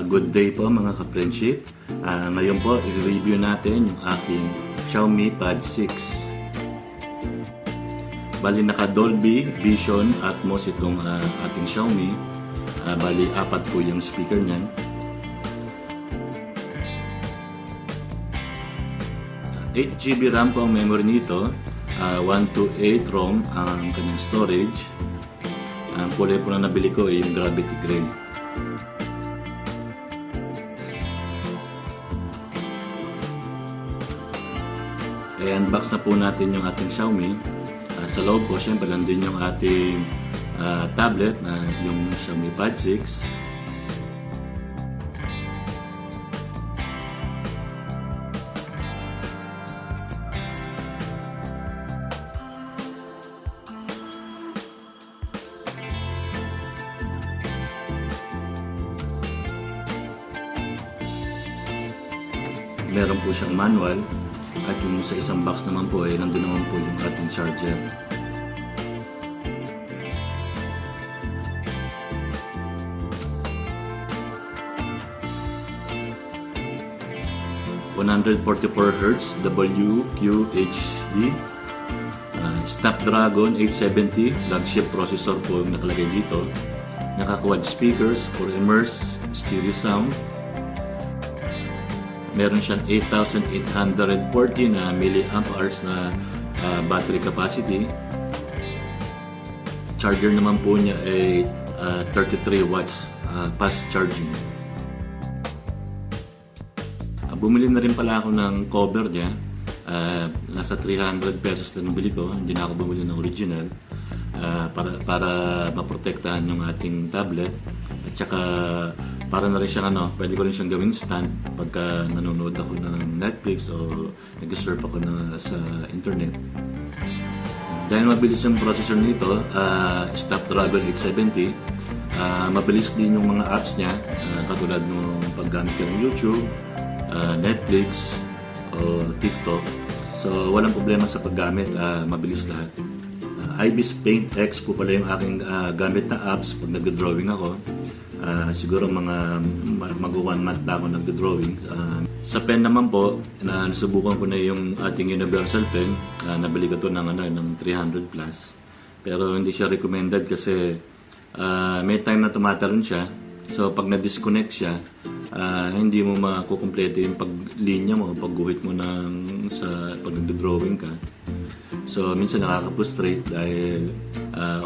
Good day po mga ka-friendship. Ngayon po, i-review natin yung aking Xiaomi Pad 6. Bali naka Dolby Vision Atmos itong ating Xiaomi. Bali 4 po yung speaker niyan. 8GB RAM po ang memory nito. 128 ROM ang kanyang storage. Ang kulay po na nabili ko ay yung Gravity Gray. I-unbox na po natin yung ating Xiaomi. Sa loob po, syempre, nandun yung ating tablet na yung Xiaomi Pad 6. Meron po siyang manual. At yung sa isang box naman po ay nandun naman po yung ating charger. ...144Hz WQHD Snapdragon 870 flagship processor po yung nakalagay dito. Naka-quad speakers for immersive stereo sound. Meron siyang 8,840 na milliamp hours na battery capacity. Charger naman po niya ay 33 watts fast charging. Bumili na rin pala ako ng cover niya. Nasa 300 pesos na nabili ko. Hindi na ako bumili ng original para maprotektahan yung ating tablet. At saka para na rin siyang pwede ko rin siyang gawing stand pagka nanonood ako ng Netflix o nag-surf ako sa internet. Dahil mabilis yung processor nito, Snapdragon 870, mabilis din yung mga apps niya, katulad ng paggamit ka ng YouTube, Netflix o TikTok. So walang problema sa paggamit, mabilis lahat. Ibis Paint X po pala yung aking gamit na apps pag nag-drawing ako. Siguro mga mag-1 month na ako nag-drawing. Sa pen naman po, nasubukan ko na yung ating Universal Pen. Nabili ko to ng 300 plus. Pero hindi siya recommended kasi may time na tumatalon siya. So pag na-disconnect siya, hindi mo makukumpleto yung paglinya mo, pagguhit mo pag nag-drawing ka. So minsan nakaka-frustrate dahil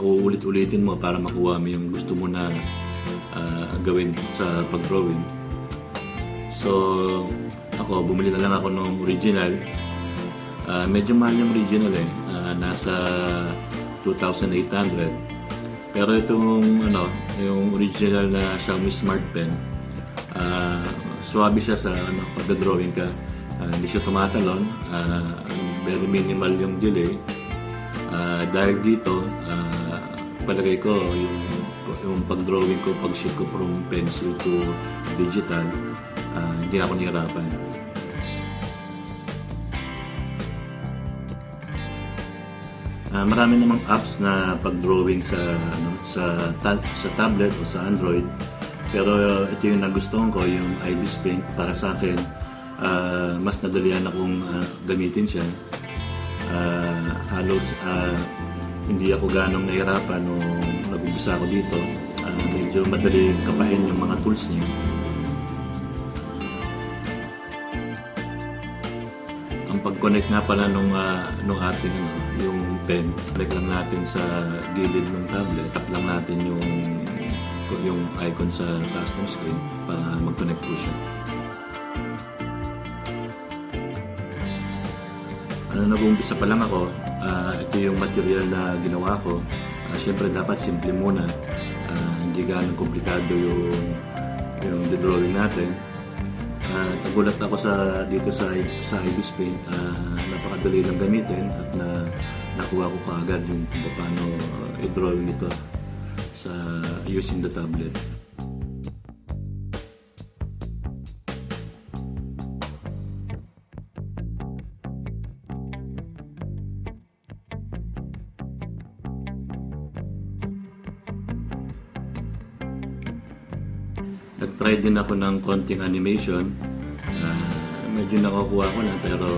uulit-ulitin mo para makuha mo yung gusto mo na gawin sa pag-drawing. So ako, bumili na lang ako ng original. Medyo mahal yung original nasa 2,800. Pero itong yung original na Xiaomi Smart Pen, swabe siya sa pag-drawing ka. Hindi siya tumatalon, very minimal yung delay. Dahil dito, palagay ko yung pag-drawing ko, pag-shift ko from pencil to digital, hindi na ako nahirapan. Marami namang apps na pag-drawing sa tablet o sa Android. Pero ito yung nagustuhan ko, yung Ibis Paint. Para sa akin, mas nadalian akong gamitin siya. Halos hindi ako ganong nahirapan nung nag-umpisa ako dito. Medyo madali kapain yung mga tools niya. Ang pag-connect nga pala nung ating yung pen, connect lang natin sa gilid ng tablet. Tap lang natin yung icon sa taas ng screen para mag-connect po siya. Nag-uumpisa pa lang ako, ito yung material na ginawa ko. Siyempre dapat simple muna, hindi ganun komplikado yung drawing natin. Nagulat ako dito sa Ibis Paint, napakadali lang gamitin at nakuha ko kaagad yung kung paano i-drawing ito using the tablet. Nag-try din ako ng konting animation. Medyo nakukuha ko na pero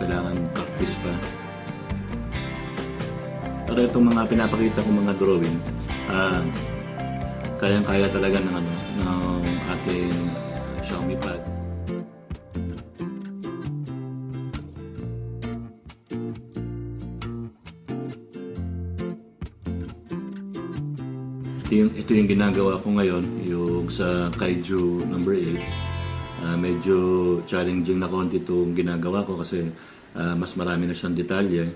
kailangan practice pa. Pero itong mga pinapakita ko mga drawing, kayang-kaya talaga ng ating Xiaomi Pad. Ito yung ginagawa ko ngayon, yung sa Kaiju number 8. Medyo challenging na konti itong ginagawa ko kasi mas marami na siyang detalye.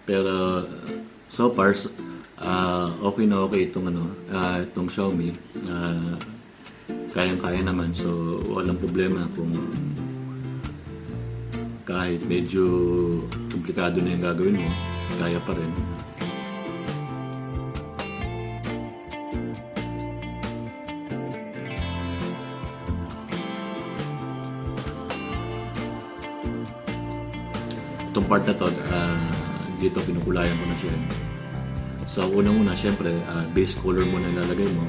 Pero so far, okay na okay itong Xiaomi. Kayang-kaya naman, so walang problema kung kahit medyo komplikado na yung gagawin mo, kaya pa rin. Itong part na to, dito pinukulayan ko na siya. So unang-una, syempre, base color muna ilalagay mo.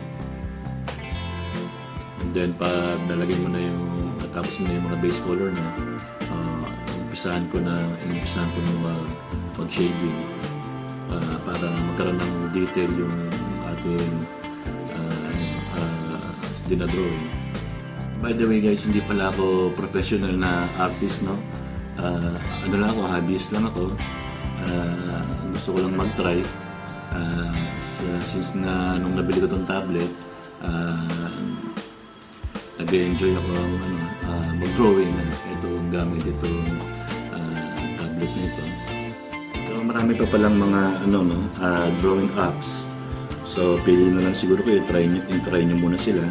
And then pag nalagay mo na tapos mo na yung mga base color na, umpisahan ko mag-shading para magkaroon ng detail yung ating dinadrawing. By the way guys, hindi pala ako professional na artist, no? Ano lang ako, hobbyist lang ako. Gusto ko lang mag-try. Since nung nabili ko tong tablet, nag-enjoy ako mag-drawing. Ito gamit itong tablet na ito. So marami pa palang mga drawing apps. So pili na lang siguro kayo, try nyo muna sila.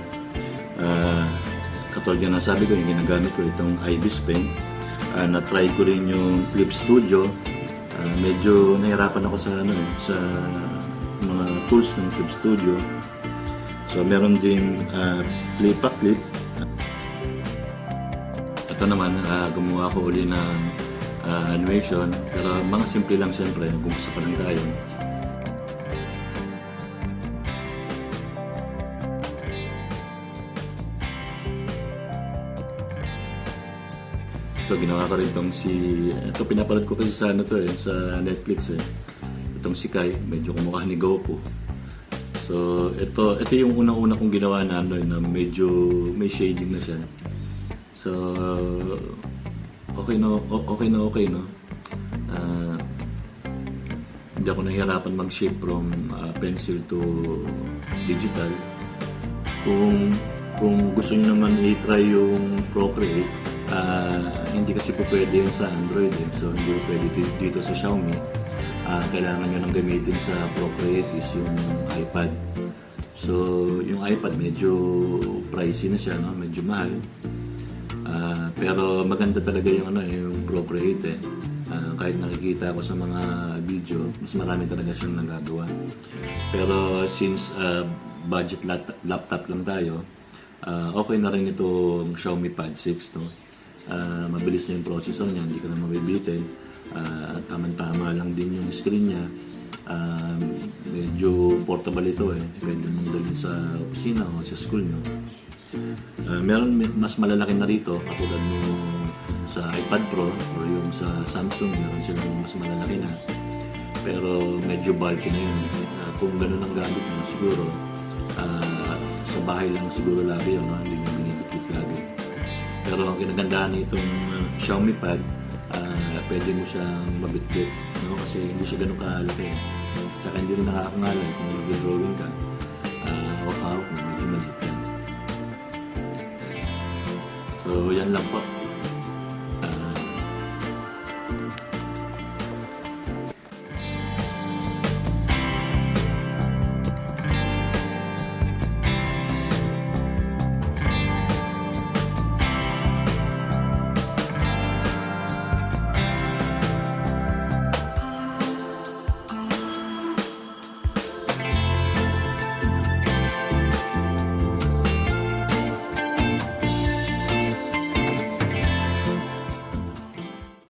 Katulad yan ang sabi ko, yung ginagamit ko itong Ibis Pen. Na-try ko rin yung Flip Studio. Medyo nahirapan ako sa mga tools ng Flip Studio. So meron din Flip. Ito naman, gumawa ko uli ng animation. Pero mga simple lang siyempre, gumasa pa lang tayo. Ito, ginawa ko rin ito pinapanood ko kasi sa sa Netflix Itong si Kai, medyo kumukha ni Goku. So, ito yung unang-una kong ginawa na medyo may shading na siya. So, okay, no? Hindi ako nahihirapan mag-shape from pencil to digital. Kung gusto niyo naman i-try yung Procreate, hindi kasi po pwede yun sa Android so hindi po pwede dito sa Xiaomi. Kailangan nyo nang gamitin sa Procreate is yung iPad. So yung iPad medyo pricey na siya, no? Medyo mahal. Pero maganda talaga yung Procreate kahit nakikita ko sa mga video, mas marami talaga siyang nagagawa. Pero since budget laptop lang tayo, okay na rin itong Xiaomi Pad 6, no? Mabilis na yung processor niya, hindi ka na mabibitin. Tamang-tama lang din yung screen niya. Medyo portable ito pwede mong dalhin sa opisina o sa school nyo. Meron mas malalaki na rito katulad nung sa iPad Pro or yung sa Samsung, meron silang mas malalaki na, pero medyo bulky na yun. Kung ganun ang gamit mo, siguro sa bahay lang siguro lagi yun, hindi nyo binibigit lagi. Pero ang kinagandahan nitong Xiaomi Pad, pwede mo siyang mabitbit, no? Kasi hindi siya ganun kalaki. Saka hindi rin nakakangalan kung mag-drawing ka. Hawak-hawak mo, medyo maliit yan. So yan lang po.